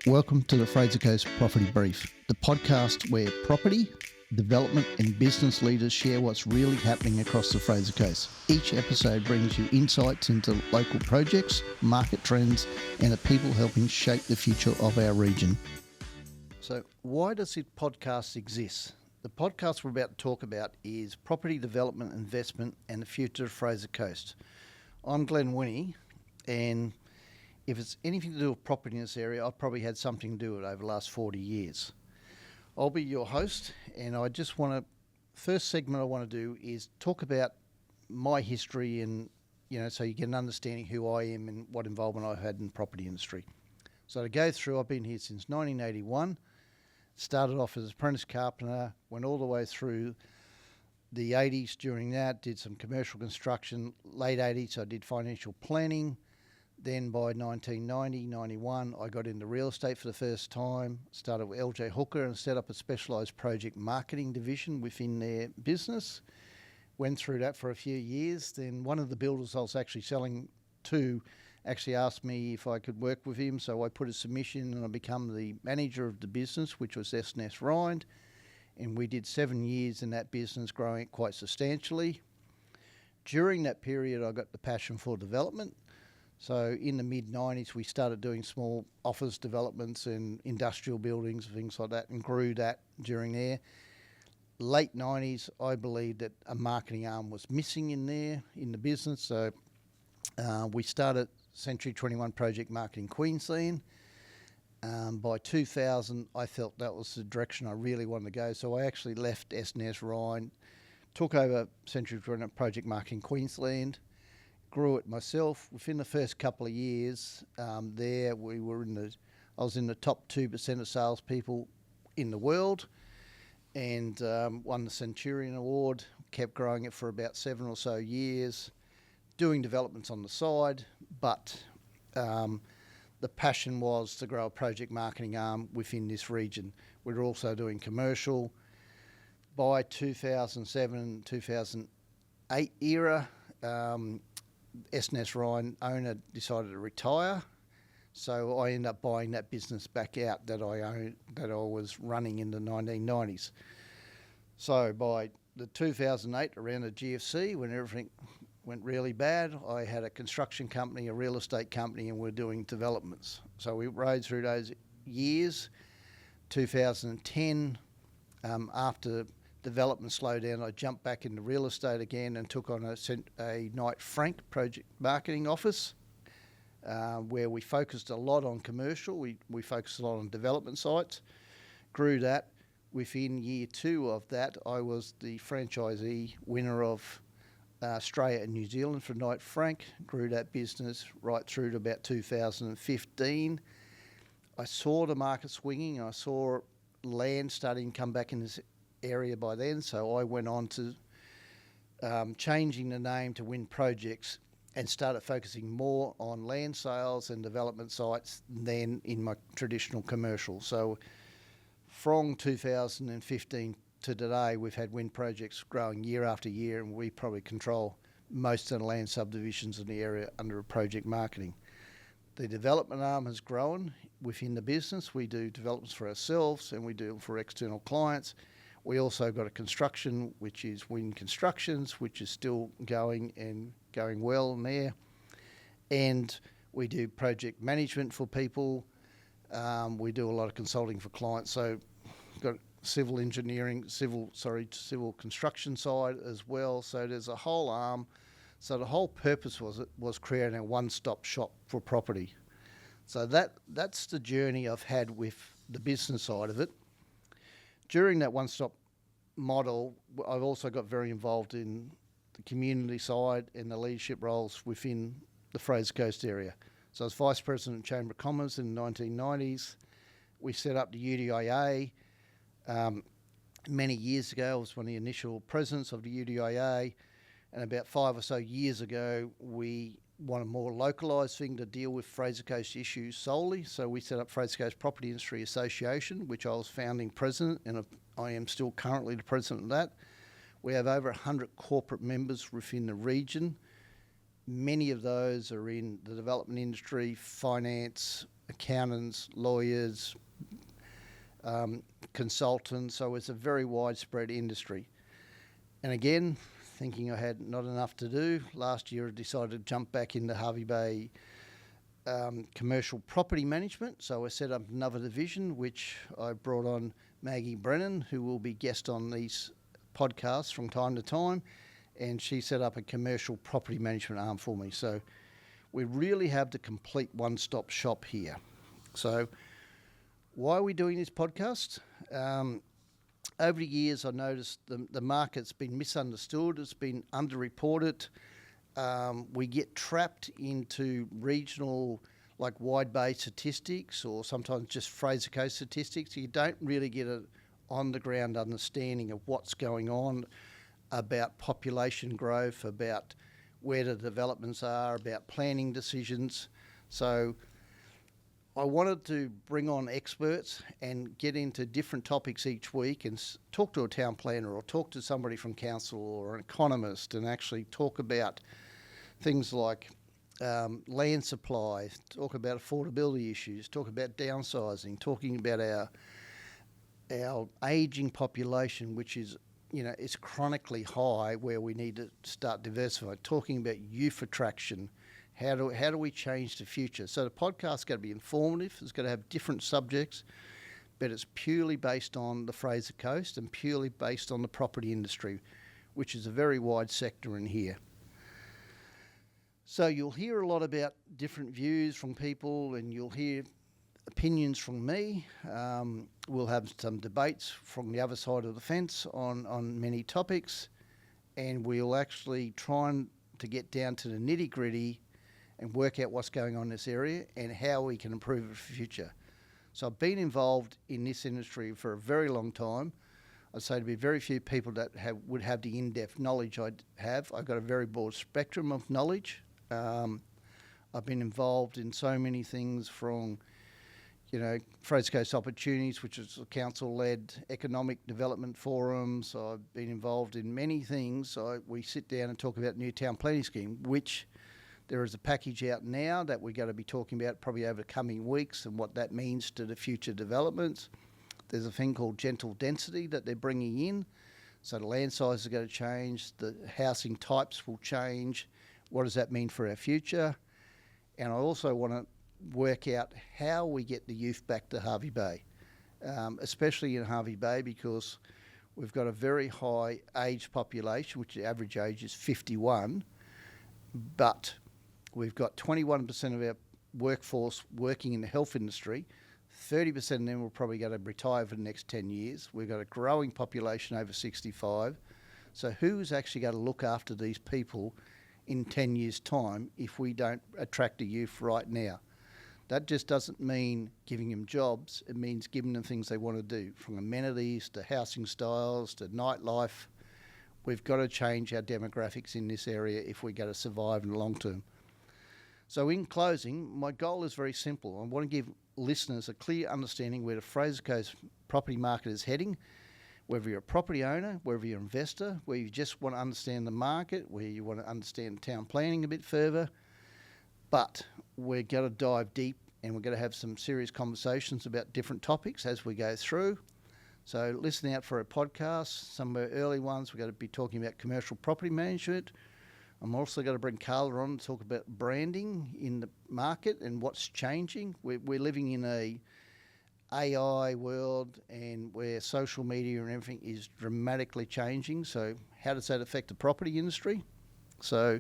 Welcome to the Fraser Coast Property Brief, the podcast where property, development and business leaders share what's really happening across the Fraser Coast. Each episode brings you insights into local projects, market trends and the people helping shape the future of our region. So why does this podcast exist? The podcast we're about to talk about is property development, investment and the future of Fraser Coast. I'm Glen Winney, and if it's anything to do with property in this area, I've probably had something to do with it over the last 40 years. I'll be your host, and I just want to, first segment I want to do is talk about my history and, so you get an understanding who I am and what involvement I've had in the property industry. So to go through, I've been here since 1981, started off as an apprentice carpenter, went all the way through the 80s. During that, did some commercial construction. Late 80s, I did financial planning. Then by 1990, 91, I got into real estate for the first time, started with LJ Hooker and set up a specialised project marketing division within their business. Went through that for a few years. Then one of the builders I was actually selling to actually asked me if I could work with him, so I put a submission and I became the manager of the business, which was S&S Rind, and we did 7 years in that business, growing it quite substantially. During that period, I got the passion for development. So in the mid-90s, we started doing small office developments and industrial buildings, things like that, and grew that during there. Late 90s, I believed that a marketing arm was missing in there, in the business. So we started Century 21 Project Marketing Queensland. By 2000, I felt that was the direction I really wanted to go. So I actually left S&S Rhine, took over Century 21 Project Marketing Queensland, grew it myself. Within the first couple of years, I was in the top 2% of salespeople in the world, and won the Centurion Award. Kept growing it for about 7 or so years, doing developments on the side, but the passion was to grow a project marketing arm within this region. We were also doing commercial. By 2007, 2008 era, S&S Rhine owner decided to retire, so I ended up buying that business back out that I was running in the 1990s. So by the 2008, around the GFC, when everything went really bad, I had a construction company, a real estate company, and we're doing developments. So we rode through those years. 2010, after development slowed down, I jumped back into real estate again and took on a Knight Frank project marketing office, where we focused a lot on commercial. We focused a lot on development sites, grew that. Within year 2 of that, I was the franchisee winner of Australia and New Zealand for Knight Frank, grew that business right through to about 2015. I saw the market swinging, I saw land starting to come back in this area by then, so I went on to changing the name to Win Projects and started focusing more on land sales and development sites than in my traditional commercial. So from 2015 to today, we've had Win Projects growing year after year, and we probably control most of the land subdivisions in the area under project marketing. The development arm has grown within the business. We do developments for ourselves and we do them for external clients. We also got a construction, which is Win Constructions, which is still going and going well in there. And we do project management for people. We do a lot of consulting for clients. So got civil engineering, civil construction side as well. So there's a whole arm. So the whole purpose was creating a one-stop shop for property. So that's the journey I've had with the business side of it. During that one-stop model, I've also got very involved in the community side and the leadership roles within the Fraser Coast area. So I was Vice President of Chamber of Commerce in the 1990s. We set up the UDIA. Many years ago, I was one of the initial presidents of the UDIA, and about 5 or so years ago, we want a more localised thing to deal with Fraser Coast issues solely. So we set up Fraser Coast Property Industry Association, which I was founding president, and I am still currently the president of that. We have over 100 corporate members within the region, Many of those are in the development industry, finance, accountants, lawyers, consultants. So it's a very widespread industry. And again, thinking I had not enough to do, last year I decided to jump back into Hervey Bay commercial property management. So I set up another division, which I brought on Maggie Brennan, who will be guest on these podcasts from time to time, and she set up a commercial property management arm for me. So we really have the complete one-stop shop here. So why are we doing this podcast? Over the years, I noticed the market's been misunderstood, it's been underreported. We get trapped into regional, like wide bay statistics, or sometimes just Fraser Coast statistics. You don't really get an on-the-ground understanding of what's going on about population growth, about where the developments are, about planning decisions. So I wanted to bring on experts and get into different topics each week and talk to a town planner or talk to somebody from council or an economist and actually talk about things like land supply, talk about affordability issues, talk about downsizing, talking about our ageing population, which is, it's chronically high, where we need to start diversifying, talking about youth attraction. How do we change the future? So the podcast's got to be informative. It's got to have different subjects, but it's purely based on the Fraser Coast and purely based on the property industry, which is a very wide sector in here. So you'll hear a lot about different views from people, and you'll hear opinions from me. We'll have some debates from the other side of the fence on many topics, and we'll actually try to get down to the nitty-gritty and work out what's going on in this area and how we can improve it for the future. So I've been involved in this industry for a very long time. I'd say there'd be very few people that would have the in-depth knowledge I have. I've got a very broad spectrum of knowledge. I've been involved in so many things from, Fraser Coast Opportunities, which is a council-led economic development forums. I've been involved in many things. We sit down and talk about new town planning scheme, which there is a package out now that we're going to be talking about probably over the coming weeks and what that means to the future developments. There's a thing called gentle density that they're bringing in. So the land size is going to change, the housing types will change. What does that mean for our future? And I also want to work out how we get the youth back to Hervey Bay, especially in Hervey Bay, because we've got a very high age population, which the average age is 51, but we've got 21% of our workforce working in the health industry. 30% of them will probably go to retire for the next 10 years. We've got a growing population over 65. So who's actually going to look after these people in 10 years' time if we don't attract the youth right now? That just doesn't mean giving them jobs. It means giving them things they want to do, from amenities to housing styles to nightlife. We've got to change our demographics in this area if we're going to survive in the long term. So in closing, my goal is very simple. I want to give listeners a clear understanding where the Fraser Coast property market is heading, whether you're a property owner, whether you're an investor, where you just want to understand the market, where you want to understand town planning a bit further. But we're going to dive deep, and we're going to have some serious conversations about different topics as we go through. So listen out for a podcast. Some of our early ones, we're going to be talking about commercial property management. I'm also going to bring Carla on to talk about branding in the market and what's changing. We're living in a AI world, and where social media and everything is dramatically changing. So how does that affect the property industry? So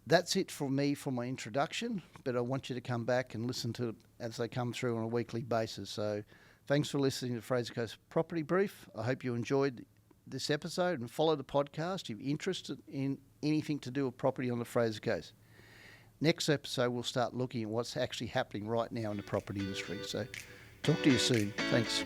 that's it for me for my introduction, but I want you to come back and listen to it as they come through on a weekly basis. So thanks for listening to Fraser Coast Property Brief. I hope you enjoyed this episode and follow the podcast if you're interested in anything to do with property on the Fraser Coast. Next episode, we'll start looking at what's actually happening right now in the property industry. So talk to you soon. Thanks.